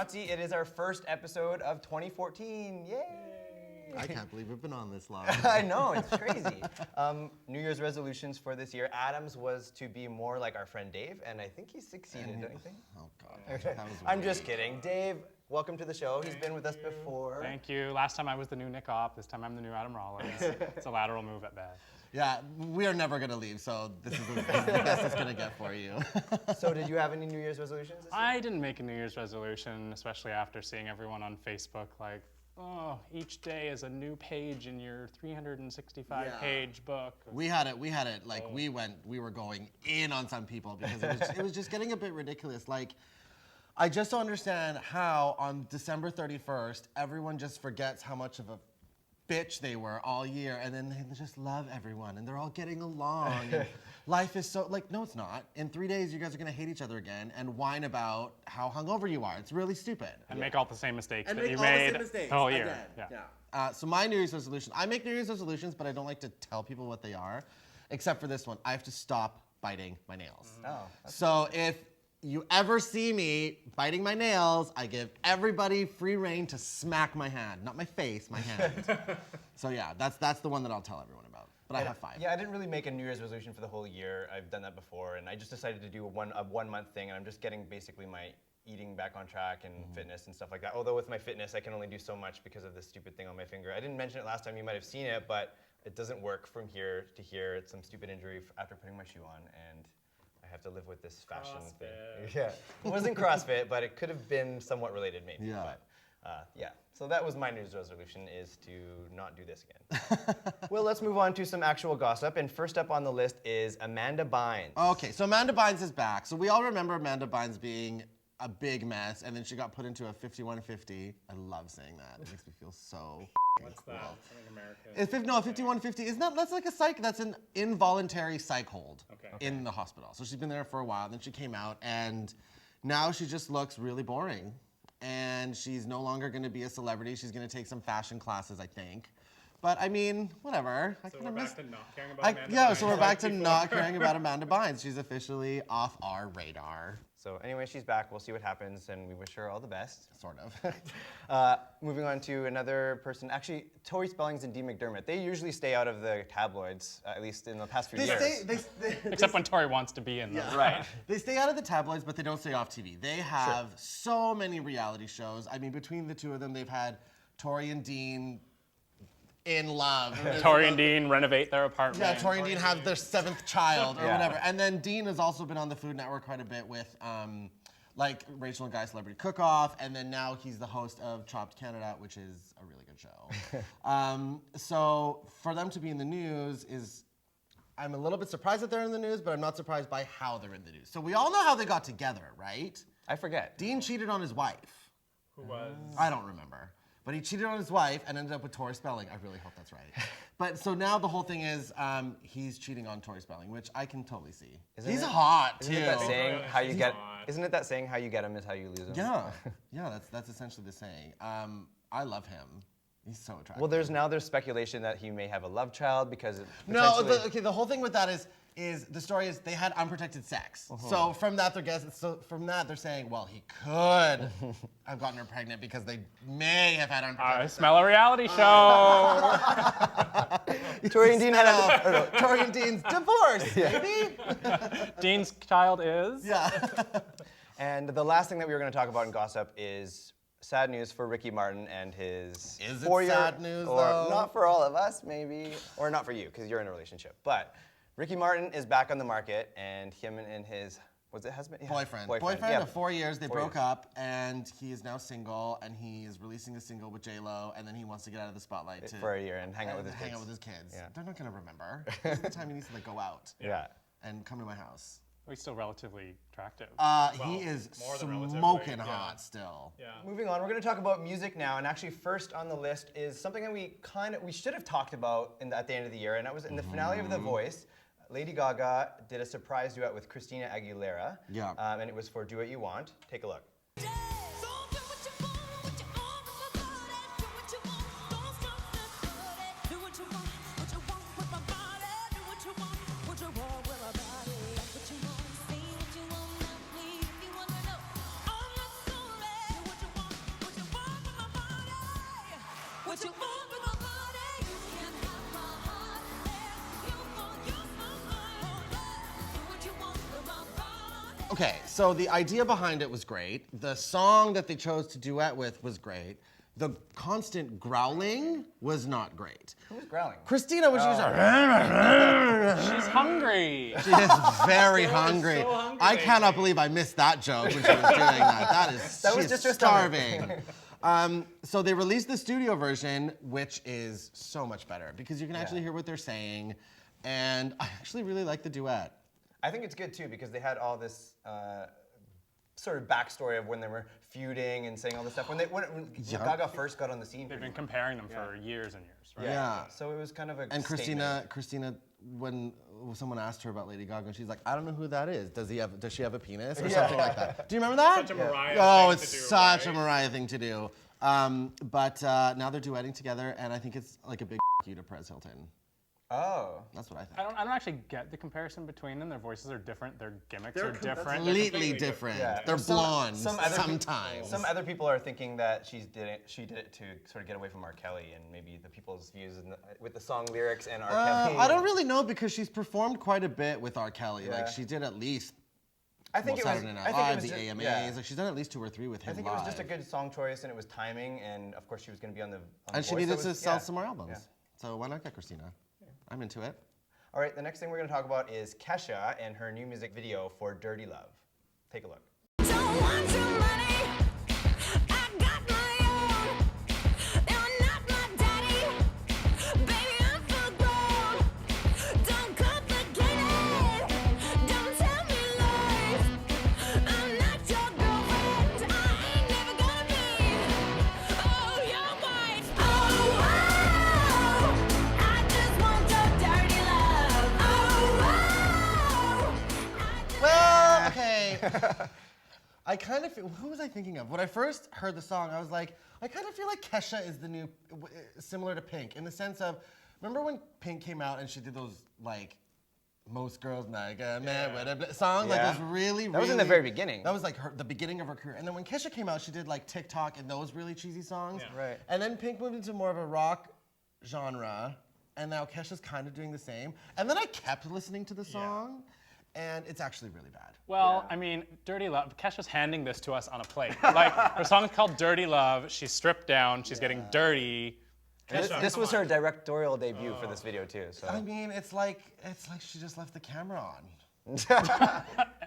Homorazzi. It is our first episode of 2014. Yay! I can't believe we've been on this long. I know, it's crazy. New Year's resolutions for this year. Adam's was to be more like our friend Dave, and I think he succeeded, don't you think? Oh, God. That was I'm weird. just kidding. Dave, welcome to the show. He's been with us before. Thank you. Last time I was the new Nick Opp. This time I'm the new Adam Rollins. It's a lateral move at best. Yeah, we are never going to leave, so this is the best it's going to get for you. So did you have any New Year's resolutions this year? I didn't make a New Year's resolution, especially after seeing everyone on Facebook like, oh, each day is a new page in your 365-page book. We had it, like we were going in on some people because it was just getting a bit ridiculous. Like, I just don't understand how on December 31st, everyone just forgets how much of a bitch they were all year, and then they just love everyone, and they're all getting along. And life is so, like, no, it's not. In 3 days, you guys are gonna hate each other again and whine about how hungover you are. It's really stupid. And make all the same mistakes And that make you all the made same mistakes the whole year. again. Yeah. So my New Year's resolution, I make New Year's resolutions, but I don't like to tell people what they are, except for this one. I have to stop biting my nails. Oh. So if you ever see me biting my nails, I give everybody free rein to smack my hand. Not my face, my hand. So yeah, that's the one that I'll tell everyone about. But I have 5. Yeah, I didn't really make a New Year's resolution for the whole year. I've done that before, and I just decided to do a one-month thing, and I'm just getting basically my eating back on track and fitness and stuff like that. Although with my fitness, I can only do so much because of this stupid thing on my finger. I didn't mention it last time, you might have seen it, but it doesn't work from here to here. It's some stupid injury after putting my shoe on, and I have to live with this fashion thing. Yeah, it wasn't CrossFit, but it could have been somewhat related maybe. Yeah. But, yeah, so that was my New Year's resolution, is to not do this again. Well, let's move on to some actual gossip. And first up on the list is Amanda Bynes. Okay, so Amanda Bynes is back. So we all remember Amanda Bynes being a big mess, and then she got put into a 5150. I love saying that. It makes me feel so What's cool. that? Something American. It's 5150. Isn't that's like a psych? That's an involuntary psych hold in the hospital. So she's been there for a while. Then she came out, and now she just looks really boring. And she's no longer going to be a celebrity. She's going to take some fashion classes, I think. But I mean, whatever. So we're back to not caring about Amanda yeah, Bynes so we're like back to before. not caring about Amanda Bynes. She's officially off our radar. So anyway, she's back. We'll see what happens, and we wish her all the best. Sort of. Moving on to another person. Actually, Tori Spellings and Dee McDermott. They usually stay out of the tabloids, at least in the past few years. Except when Tori wants to be in them. Yeah. Right. They stay out of the tabloids, but they don't stay off TV. They have so many reality shows. I mean, between the two of them, they've had Tori and Dean in love. Tori and Dean renovate their apartment. Yeah, Tori and Dean have their 7th child or Yeah. whatever. And then Dean has also been on the Food Network quite a bit with like Rachel and Guy Celebrity Cook-Off, and then now he's the host of Chopped Canada, which is a really good show. So for them to be in the news is, I'm a little bit surprised that they're in the news, but I'm not surprised by how they're in the news. So we all know how they got together, right? I forget. Dean cheated on his wife. Who was? I don't remember. But he cheated on his wife and ended up with Tori Spelling. I really hope that's right. But so now the whole thing is he's cheating on Tori Spelling, which I can totally see. He's hot too. Isn't it that saying how you He's get? hot. Isn't it that saying how you get him is how you lose him? Yeah, yeah, that's essentially the saying. I love him. He's so attractive. Well, there's speculation that he may have a love child because No, potentially- the whole thing with that is the story is they had unprotected sex. So from that they're saying, well, he could have gotten her pregnant because they may have had unprotected I sex. smell a reality show. Tori and Dean had Tori and Dean's divorce, baby. Dean's child is. Yeah. And the last thing that we were going to talk about in gossip is sad news for Ricky Martin and his Is it 4-year, sad news, or though? not for all of us, maybe, or not for you because you're in a relationship. But Ricky Martin is back on the market, and him and his was it husband? Yeah. Boyfriend yeah. of 4 years. They 4 broke years. up, and he is now single, and he is releasing a single with J-Lo, and then he wants to get out of the spotlight for a year and hang out with his kids. Hang out with his kids. Yeah. They're not gonna remember. This is the time he needs to like go out Yeah. and come to my house. He's still relatively attractive. He is more than relatively, smoking yeah. hot still. Yeah. Moving on, we're going to talk about music now, and actually first on the list is something that we should have talked about at the end of the year, and that was in the finale of The Voice. Lady Gaga did a surprise duet with Christina Aguilera. Yeah. And it was for Do What You Want. Take a look. Okay, so the idea behind it was great. The song that they chose to duet with was great. The constant growling was not great. Who was growling? Christina, when she was like, She's hungry. she is very hungry. so hungry I cannot believe I missed that joke when she was doing that. That was she's just her stomach. starving. So they released the studio version, which is so much better because you can actually hear what they're saying, and I actually really like the duet. I think it's good too because they had all this sort of backstory of when they were feuding and saying all this stuff. When Gaga first got on the scene, They've been comparing them for years and years, right? Yeah. So it was kind of a And statement. Christina, when someone asked her about Lady Gaga, and she's like, I don't know who that is. Does she have a penis or something like that? Do you remember that? Such a Mariah Oh, thing it's to do, such a right? Mariah thing to do. But now they're duetting together, and I think it's like a big you to Perez Hilton. Oh. That's what I think. I don't actually get the comparison between them. Their voices are different. Their gimmicks are different. They're Completely different. Yeah. They're blonde Sometimes. sometimes. Some other people are thinking that she did it to sort of get away from R. Kelly and maybe the people's views with the song lyrics and R. Kelly. I don't really know because she's performed quite a bit with R. Kelly. Yeah. Like she did at least I think it was. Saturday Night I think it Live, was the just, AMAs. yeah. Like she's done at least 2 or 3 with him I think it was just a live. good song choice and it was timing and of course she was going to be on the. And she Voice, needed so it to was- sell yeah. some more albums. Yeah. So why not get Christina? I'm into it. All right, the next thing we're going to talk about is Kesha and her new music video for Dirty Love. Take a look. Don't want your money. I got my own. You're not my daddy. Baby, I'm full grown. Don't complicate it. Don't tell me lies. I'm not your girlfriend. I ain't never gonna be. Oh, your wife. Oh, I just want your dirty love. Well, okay. I kind of feel, who was I thinking of? When I first heard the song, I was like, I kind of feel like Kesha is the new, similar to Pink, in the sense of, remember when Pink came out and she did those, like, most girls like songs, like Yeah. those really, That was in the very beginning. That was like the beginning of her career. And then when Kesha came out, she did like TikTok and those really cheesy songs. Yeah. Right. And then Pink moved into more of a rock genre, and now Kesha's kind of doing the same. And then I kept listening to the song, and it's actually really bad. Well, I mean, Dirty Love, Kesha's handing this to us on a plate. Like, her song's called Dirty Love. She's stripped down. She's getting dirty. This was her directorial debut for this video too. So. I mean, it's like she just left the camera on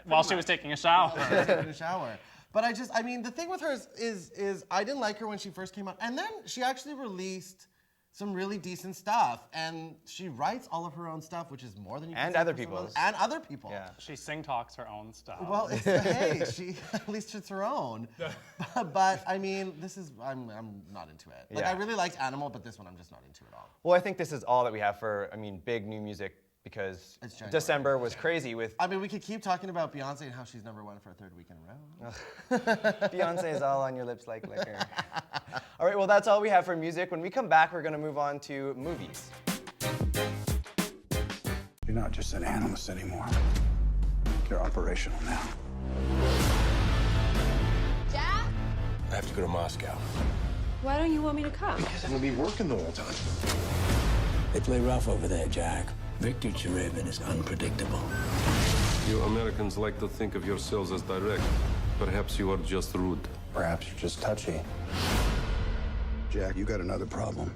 While she was taking a shower. in the shower. But I mean, the thing with her is I didn't like her when she first came out, and then she actually released some really decent stuff, and she writes all of her own stuff, which is more than you can And say other for someone- people's. and other people. Yeah. She sing-talks her own stuff. Well, it's, hey, she at least it's her own. But I mean, I'm not into it. Like Yeah. I really liked Animal, but this one I'm just not into at all. Well, I think this is all that we have for big new music because It's January. December was crazy with I mean, we could keep talking about Beyonce and how she's #1 for a 3rd week in a row. Beyonce is all on your lips like liquor. All right, well, that's all we have for music. When we come back, we're going to move on to movies. You're not just an analyst anymore. You're operational now. Jack? I have to go to Moscow. Why don't you want me to come? I'm gonna be working the whole time. They play rough over there, Jack. Victor Cherevin is unpredictable. You Americans like to think of yourselves as direct. Perhaps you are just rude. Perhaps you're just touchy. Jack, you got another problem.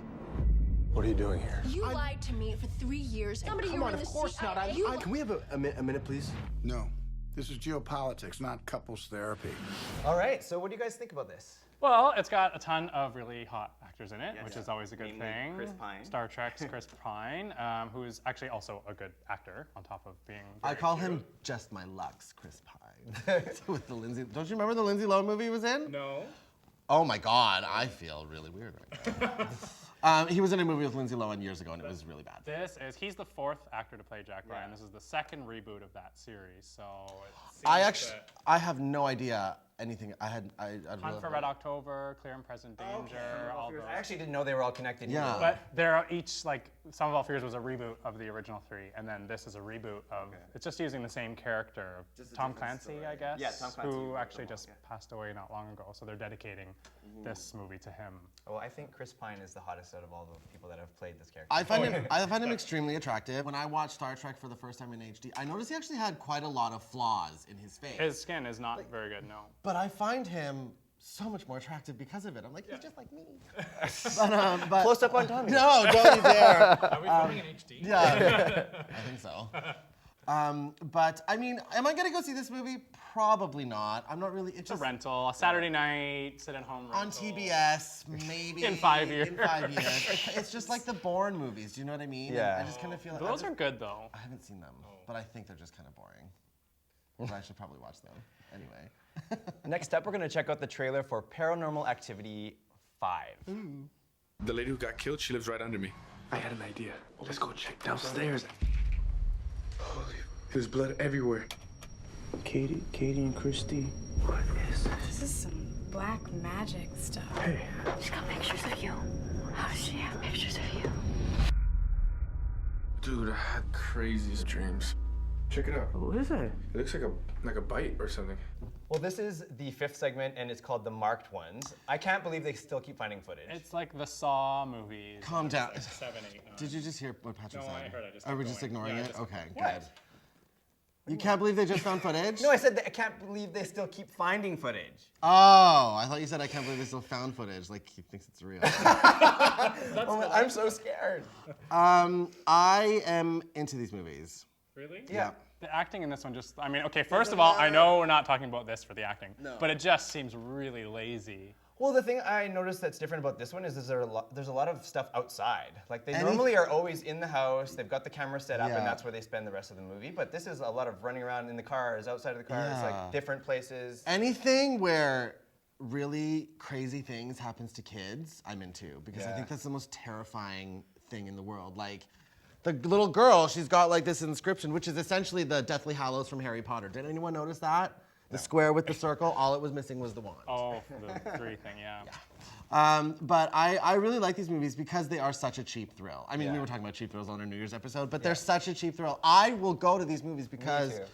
What are you doing here? You lied to me for 3 years. Somebody Come on, of course not. Can we have a minute, please? No, this is geopolitics, not couples therapy. All right, so what do you guys think about this? Well, it's got a ton of really hot actors in it, which is always a good Namely thing. Chris Pine. Star Trek's Chris Pine, who is actually also a good actor on top of being. I very call cute. him just my Lux, Chris Pine. With the Lindsay, don't you remember the Lindsay Lohan movie he was in? No. Oh my God, I feel really weird right now. He was in a movie with Lindsay Lohan years ago, and it was really bad. He's the 4th actor to play Jack Ryan. This is the 2nd reboot of that series, so it seems I have no idea anything. I'd Hunt love for Red October, Clear and Present Danger, all those. I actually didn't know they were all connected. Yeah. either. But they're each like Sum of All Fears was a reboot of the original 3, and then this is a reboot of. It's just using the same character, Tom Clancy, I guess. Yeah, Tom Clancy who wrote actually them all, just passed away not long ago. So they're dedicating this movie to him. Well, I think Chris Pine is the hottest out of all the people that have played this character. I find him extremely attractive. When I watched Star Trek for the first time in HD, I noticed he actually had quite a lot of flaws in his face. His skin is not very good, no. But I find him so much more attractive because of it. I'm like, he's just like me. but, Close up on Tommy. No, don't you dare. Are we filming in HD? Yeah, I think so. But I mean, am I gonna go see this movie? Probably not. I'm not really. It's a rental, a Saturday night, sit-at-home rental. on TBS, maybe In 5 years. In 5 years. It's just like the Bourne movies. Do you know what I mean? Yeah. I just kind of feel. Those are good though. I haven't seen them, but I think they're just kind of boring. But I should probably watch them anyway. Next up, we're going to check out the trailer for Paranormal Activity 5. The lady who got killed, she lives right under me. I had an idea. Let's go check downstairs. Holy, there's blood everywhere. Katie and Christy. What is this? This is some black magic stuff. Hey, She's got pictures of you. How does she have pictures of you? dude, I had crazy dreams. Check it out. What is that? It looks like a bite or something. Well, this is the 5th segment, and it's called The Marked Ones. I can't believe they still keep finding footage. It's like the Saw movies. Calm down. Like 7, 8, 9. Did you just hear what Patrick No, said? I heard it. Just Are we kept just going. ignoring Yeah, it? just- Okay, What? good. You can't believe they just found footage? No, I said that I can't believe they still keep finding footage. Oh, I thought you said I can't believe they still found footage. Like he thinks it's real. Oh, I'm so scared. I am into these movies. Really? Yeah. The acting in this one just, I mean, okay, first of all, I know we're not talking about this for the acting, No. but it just seems really lazy. Well, the thing I noticed that's different about this one is there's a lot of stuff outside. Like they Any- normally are always in the house. They've got the camera set up, Yeah. and that's where they spend the rest of the movie. But this is a lot of running around in the cars, outside of the cars, Yeah. like different places. Anything where really crazy things happens to kids, I'm into because I Yeah. think that's the most terrifying thing in the world. Like the little girl, she's got like this inscription, which is essentially the Deathly Hallows from Harry Potter. Did anyone notice that? The square with the circle, all it was missing was the wand. Oh, the 3 thing, yeah. But I really like these movies because they are such a cheap thrill. I mean, we Yeah. were talking about cheap thrills on our New Year's episode, but they're such a cheap thrill. I will go to these movies because too.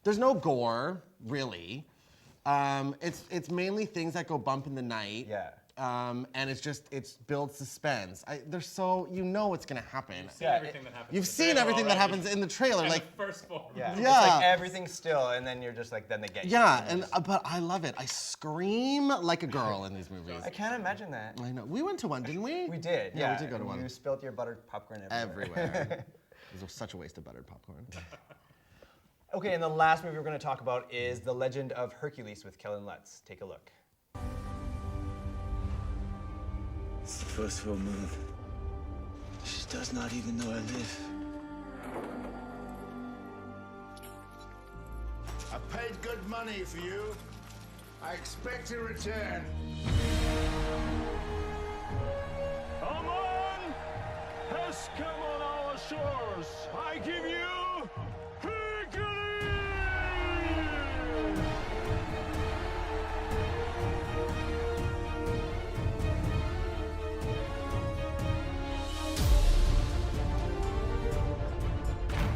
there's no gore, really. It's mainly things that go bump in the night. Yeah. And it builds suspense. They're so, you know what's gonna happen. Seen everything that happens. You've in the seen trailer everything that already. happens in the trailer. And Like, the first 4. Yeah. Yeah. It's like everything's still, and then you're just like, then they get you. yeah, and but I love it. I scream like a girl in these movies. I can't imagine that. I know. We went to one, didn't we? We did. Yeah, we did go to one. You spilt your buttered popcorn everywhere. Everywhere. It was such a waste of buttered popcorn. Okay, and the last movie we're going to talk about is The Legend of Hercules with Kellen Lutz. Take a look. It's the first full moon. She does not even know I live. I paid good money for you. I expect a return. Aman has come on our shores. I give you Hercules!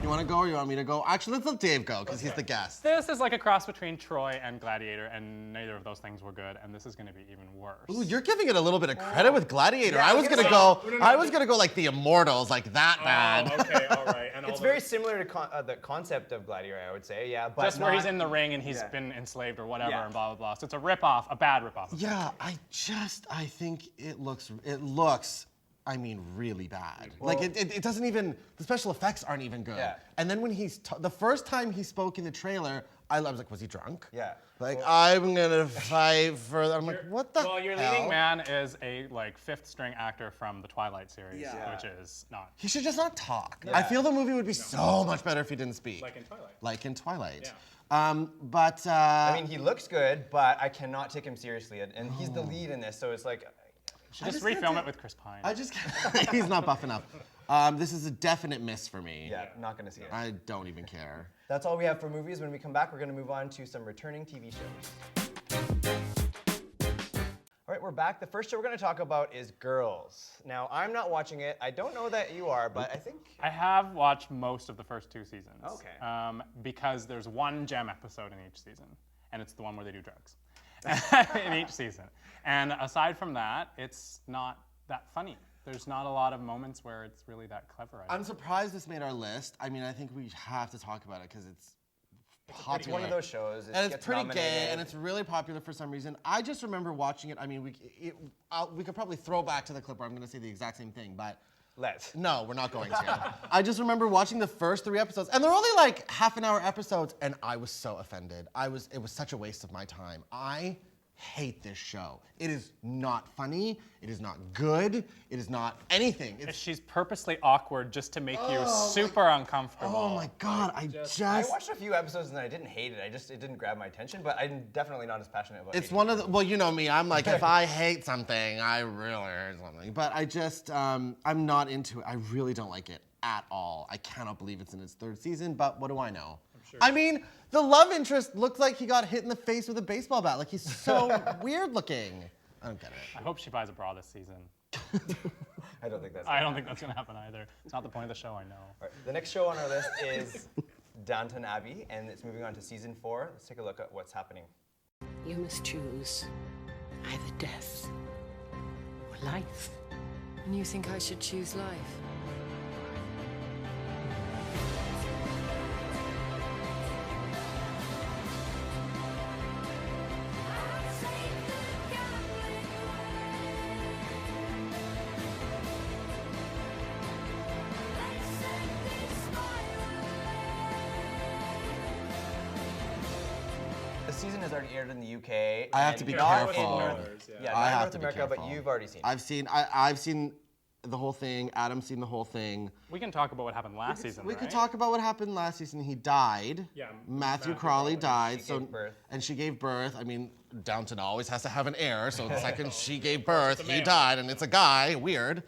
You want to go or you want me to go? Actually, let's let Dave go because he's the guest. This is like a cross between Troy and Gladiator, and neither of those things were good, and this is going to be even worse. Ooh, you're giving it a little bit of credit with Gladiator. Yeah, I was gonna go. I was gonna go like the Immortals, like that bad. Oh, okay, all right. And It's all very similar to the concept of Gladiator, I would say, yeah. But just where he's not- in the ring and he's Yeah. been enslaved or whatever, Yeah. and blah blah blah. So it's a ripoff, a bad ripoff. Yeah, I think it looks. I mean, really bad. Like it doesn't even. The special effects aren't even good. Yeah. And then when the first time he spoke in the trailer, I was like, was he drunk? Yeah. Like I'm gonna fight for. I'm like, what the? Well, your hell? leading man is a like 5th string actor from the Twilight series, Yeah. which is not He should just not talk. I feel the movie would be so much better if he didn't speak. like in Twilight. Like in Twilight. Yeah. But I mean, he looks good, but I cannot take him seriously. And he's the lead in this, so it's like, Just refilm it with Chris Pine. I just he's not buff enough. This is a definite miss for me. yeah, not going to see it. I don't even care. That's all we have for movies. When we come back, we're going to move on to some returning TV shows. right, we're back. The first show we're going to talk about is Girls. Now, I'm not watching it. I don't know that you are, but I think... I have watched most of the first 2 seasons. Okay. Because there's one gem episode in each season, and it's the one where they do drugs in each season. And aside from that, it's not that funny. There's not a lot of moments where it's really that clever. I'm surprised this made our list. I mean, I think we have to talk about it because it's popular. It's one of those shows. And it's pretty gay, and it's really popular for some reason. I just remember watching it. I mean, we could probably throw back to the clip where I'm going to say the exact same thing, but let's. No, we're not going to. I just remember watching the first 3 episodes, and they're only like half-an-hour episodes, and I was so offended. It was such a waste of my time. I hate this show. It is not funny. It is not good. It is not anything. She's purposely awkward just to make you super uncomfortable. Oh my God, I watched a few episodes and I didn't hate it. It didn't grab my attention, but I'm definitely not as passionate about it. It's one of the, well, you know me, I'm like, if I hate something, I really hate something. But I just, I'm not into it. I really don't like it at all. I cannot believe it's in its 3rd season, but what do I know? Sure. I mean, the love interest looked like he got hit in the face with a baseball bat. Like, he's so weird looking. I don't get it. I hope she buys a bra this season. I don't think that's gonna happen either. It's not the point of the show, I know. All right, the next show on our list is Downton Abbey, and it's moving on to season 4. Let's take a look at what's happening. You must choose either death or life. And you think I should choose life? The season has already aired in the UK. I have to be careful. Yeah, I not in have North to be America, careful. but you've already seen it. I've seen the whole thing. Adam's seen the whole thing. We can talk about what happened last season, We right? could talk about what happened last season. He died. Yeah, Matthew Crawley died. She gave birth. And she gave birth. I mean, Downton always has to have an heir. So the second she gave birth, he died, and it's a guy. Weird.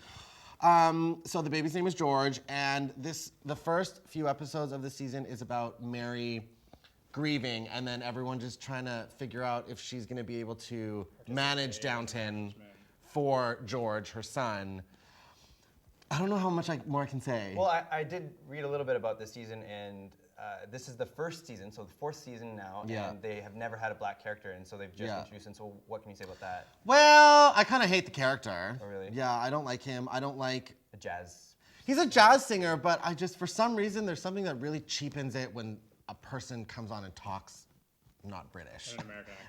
So the baby's name is George, and the first few episodes of the season is about Mary grieving, and then everyone just trying to figure out if she's going to be able to manage Downton for George, her son. I don't know how much more I can say. Well, I did read a little bit about this season, and this is the first season, so the 4th season now, and they have never had a black character, and so they've just introduced him. So what can you say about that? Well, I kind of hate the character. Oh, really? Yeah, I don't like him. I don't like... A jazz. He's a jazz singer, but I just, for some reason, there's something that really cheapens it when a person comes on and talks not British.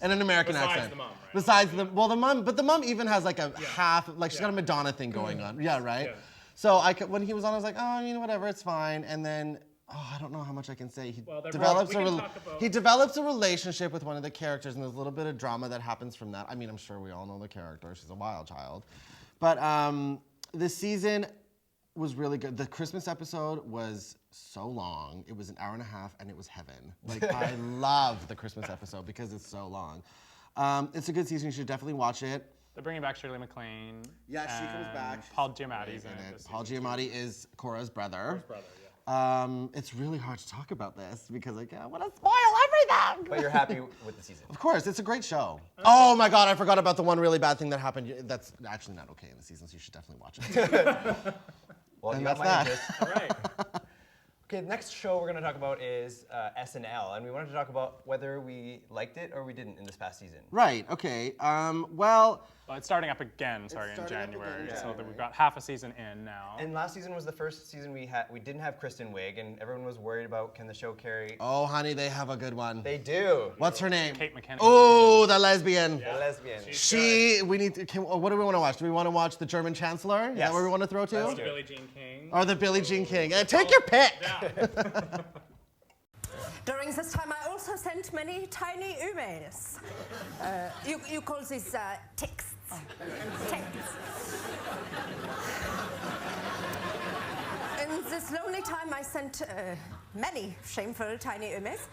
And an American accent. Besides The mom, right? Besides the, well, the mom, but the mom even has like a half, like she's got a Madonna thing going on. Yeah, right? Yeah. So when he was on, I was like, oh, you know, whatever, it's fine. And then, I don't know how much I can say. He he develops a relationship with one of the characters, and there's a little bit of drama that happens from that. I mean, I'm sure we all know the character. She's a wild child. But this season was really good. The Christmas episode was so long. It was an hour and a half, and it was heaven. Like, I love the Christmas episode because it's so long. It's a good season. You should definitely watch it. They're bringing back Shirley MacLaine. Yeah, she comes back. Paul Giamatti's in it. Paul Giamatti is Cora's brother. It's really hard to talk about this because I want to spoil everything. But you're happy with the season? Of course, it's a great show. Oh my God, I forgot about the one really bad thing that happened. That's actually not okay in the season, so you should definitely watch it. Well, and you got that's my that. interest. All right. Okay, the next show we're going to talk about is SNL, and we wanted to talk about whether we liked it or we didn't in this past season. Right, okay. Well, it's starting up again starting in January, again in so that we've got half a season in now. And last season was the first season we didn't have Kristen Wiig, and everyone was worried about, can the show carry? Oh, honey, they have a good one. They do. What's her name? Kate McKinnon. Oh, the lesbian. The lesbian. We need to, what do we want to watch? Do we want to watch the German Chancellor? Is that what we want to throw to? Or the Billie Jean King. Or the Billie Jean King. Take your pick. Yeah. During this time, I also sent many tiny emails. You call these texts. Texts. In this lonely time, I sent many shameful tiny emails.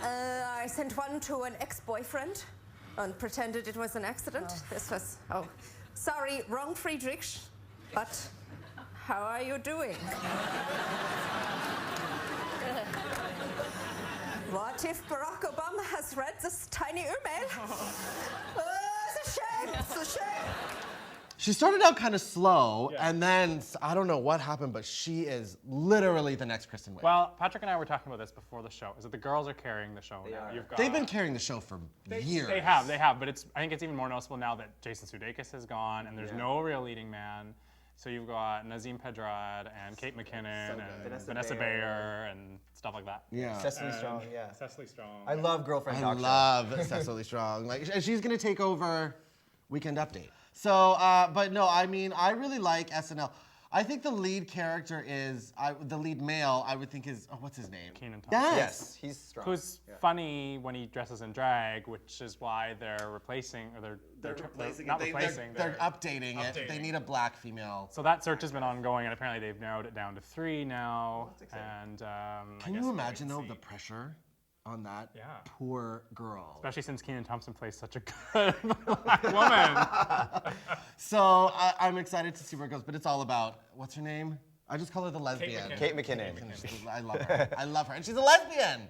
I sent one to an ex-boyfriend and pretended it was an accident. This was, sorry, wrong Friedrich, but how are you doing? What if Barack Obama has read this tiny email? It's a shame! It's a shame. She started out kind of slow, and then I don't know what happened, but she is literally the next Kristen Wiig. Well, Patrick and I were talking about this before the show. Is that the girls are carrying the show now? They've been carrying the show for years. They have, but I think it's even more noticeable now that Jason Sudeikis is gone and there's no real leading man. So you've got Nazim Pedrad and Kate McKinnon and Vanessa Bayer and stuff like that. Yeah. Cecily Strong, yeah. Cecily Strong. I love Girlfriend I Talk Show. love Cecily Strong. Like, and she's gonna take over Weekend Update. So, but no, I mean, I really like SNL. I think the lead character is, the lead male, I would think is, what's his name? Kenan Thompson. Yes. He's strong. Who's funny when he dresses in drag, which is why they're replacing, or they're updating it. They need a black female. So that search has been ongoing, and apparently they've narrowed it down to 3 now. And Can you imagine though the pressure on that poor girl? Especially since Kenan Thompson plays such a good black woman. So I'm excited to see where it goes, but it's all about, what's her name? I just call her the lesbian. Kate McKinnon. I love her. I love her. And she's a lesbian.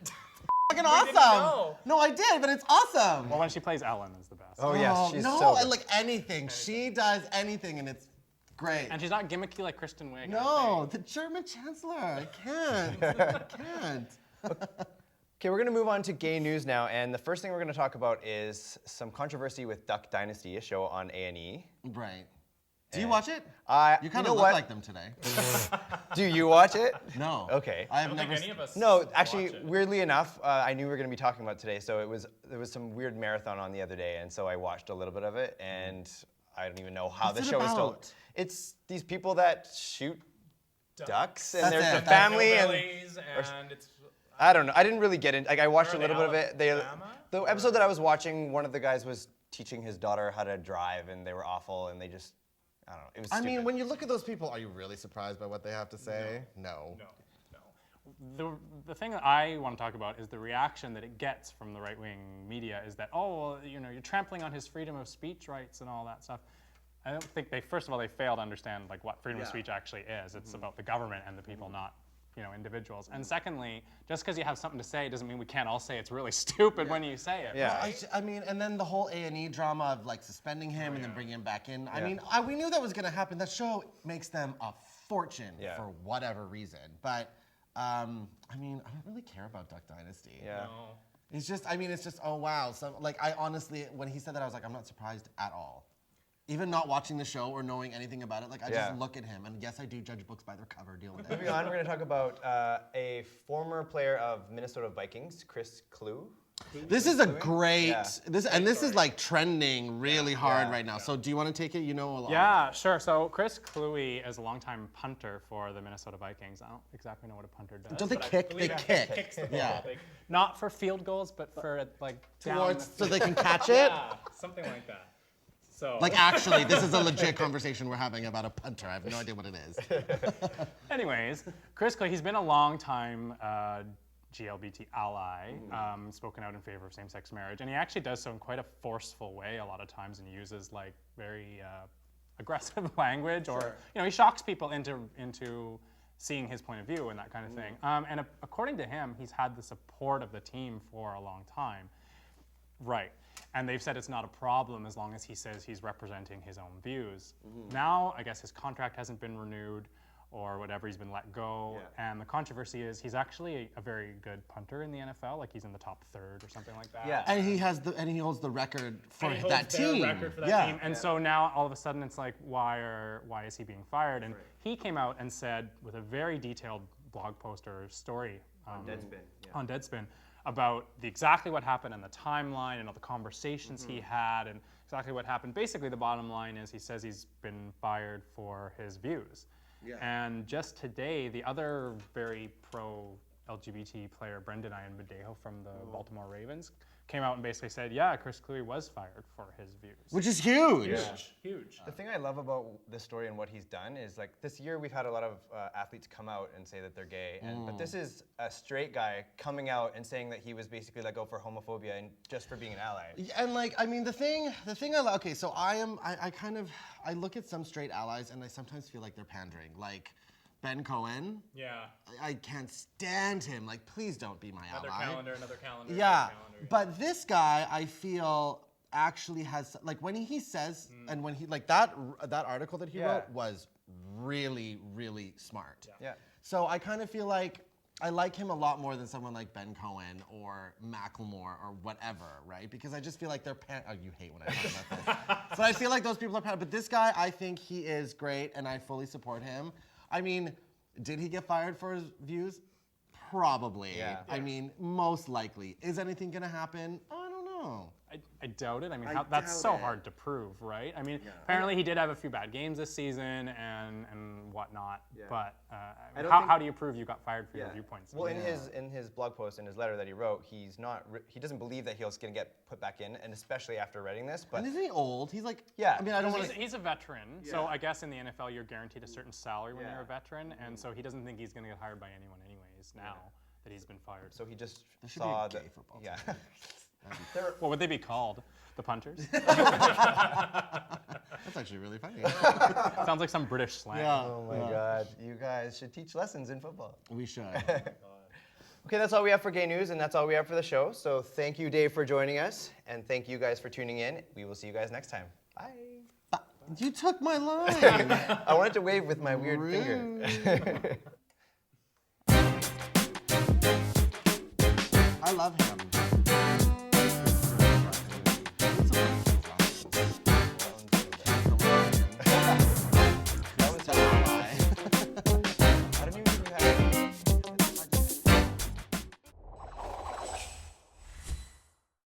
Fucking awesome. No, I did, but it's awesome. Well, when she plays Ellen is the best. Oh, yes, she's no, so good. like anything. She does anything, and it's great. And she's not gimmicky like Kristen Wiig. No, the German Chancellor. I can't. I can't. Okay, we're going to move on to gay news now, and the first thing we're going to talk about is some controversy with Duck Dynasty, a show on A&E. Right. Do you watch it? You kind of look like them today. Do you watch it? No. Okay. I have never. Any of us No, actually, weirdly enough, I knew we were going to be talking about it today, so there was some weird marathon on the other day, and so I watched a little bit of it, and I don't even know how What's the it show is still. about? It's these people that shoot ducks, and That's there's it. the family, and it's I don't know. I didn't really get into. Like, I watched a little bit of it. The episode that I was watching, one of the guys was teaching his daughter how to drive, and they were awful, and they just, I don't know. It was. I stupid. mean, when you look at those people, are you really surprised by what they have to say? No. The thing that I want to talk about is the reaction that it gets from the right-wing media is that, oh, well, you know, you're trampling on his freedom of speech rights and all that stuff. I don't think first of all, they fail to understand like what freedom of speech actually is. It's about the government and the people, not, you know, individuals. And secondly, just because you have something to say doesn't mean we can't all say it's really stupid when you say it. Yeah. Well, I mean, and then the whole A&E drama of like suspending him and then bringing him back in. I mean, we knew that was going to happen. That show makes them a fortune for whatever reason. But I mean, I don't really care about Duck Dynasty. Yeah. No. It's just, I mean, it's just, oh wow. So like, I honestly, when he said that, I was like, I'm not surprised at all. Even not watching the show or knowing anything about it, like I just look at him, and yes, I do judge books by their cover. Deal with it. Moving on, we're going to talk about a former player of Minnesota Vikings, Chris Kluwe. This is a great, this is like trending really hard right now. So do you want to take it? You know a lot. Yeah, sure. So Chris Kluwe is a longtime punter for the Minnesota Vikings. I don't exactly know what a punter does. Don't they kick? They kick. Kicks the ball. Yeah. Not for field goals, but for like down Towards, the so they can catch it? Yeah, something like that. So. Like actually, this is a legit conversation we're having about a punter. I have no idea what it is. Anyways, Chris Kluwe, he's been a long time GLBT ally, spoken out in favor of same-sex marriage, and he actually does so in quite a forceful way a lot of times, and uses like very aggressive language, or you know, he shocks people into seeing his point of view and that kind of thing. And according to him, he's had the support of the team for a long time. Right. And they've said it's not a problem as long as he says he's representing his own views. Now, I guess his contract hasn't been renewed or whatever, he's been let go. And the controversy is he's actually a very good punter in the NFL, like he's in the top third or something like that. Yeah. And he holds the record for And he that holds their team. record for that team. And so now all of a sudden it's like, why is he being fired? And he came out and said with a very detailed blog post or story on Deadspin about exactly what happened and the timeline and all the conversations he had and exactly what happened. Basically, the bottom line is he says he's been fired for his views. And just today, the other very pro-LGBT player, Brendan Ian-Bedejo from the Baltimore Ravens, came out and basically said, yeah, Chris Kluwe was fired for his views. Which is huge. Huge. The thing I love about this story and what he's done is, like, this year we've had a lot of athletes come out and say that they're gay, but this is a straight guy coming out and saying that he was basically let go for homophobia and just for being an ally. And like, I mean, the thing I like, okay, so I look at some straight allies and I sometimes feel like they're pandering. Like Ben Cohen. Yeah. I can't stand him. Like, please don't be my ally. Another calendar. Yeah, but this guy, I feel actually has like when he says and when he like that article that he wrote was really smart. Yeah. So I kind of feel like I like him a lot more than someone like Ben Cohen or Macklemore or whatever, right? Because I just feel like they're oh, you hate when I talk about this. So I feel like those people are but this guy, I think he is great and I fully support him. I mean, did he get fired for his views? Probably. Yeah. I mean, most likely. Is anything gonna happen? I don't know. I doubt it. I mean, that's so hard to prove, right? I mean, apparently he did have a few bad games this season and whatnot. Yeah. But how do you prove you got fired for your viewpoints? Well, in his blog post, in his letter that he wrote, he doesn't believe that he's going to get put back in, and especially after writing this. But and isn't he old? He's like, yeah. I mean, I don't want to. He's a veteran, so I guess in the NFL you're guaranteed a certain salary when you're a veteran, and so he doesn't think he's going to get hired by anyone anyways now that he's been fired. So he just saw the football. Yeah. What would they be called? The punters? That's actually really funny. Sounds like some British slang. Yeah. Oh my God. You guys should teach lessons in football. We should. Okay, that's all we have for gay news, and that's all we have for the show. So thank you, Dave, for joining us, and thank you guys for tuning in. We will see you guys next time. Bye. You took my line. I wanted to wave with my weird finger. I love him.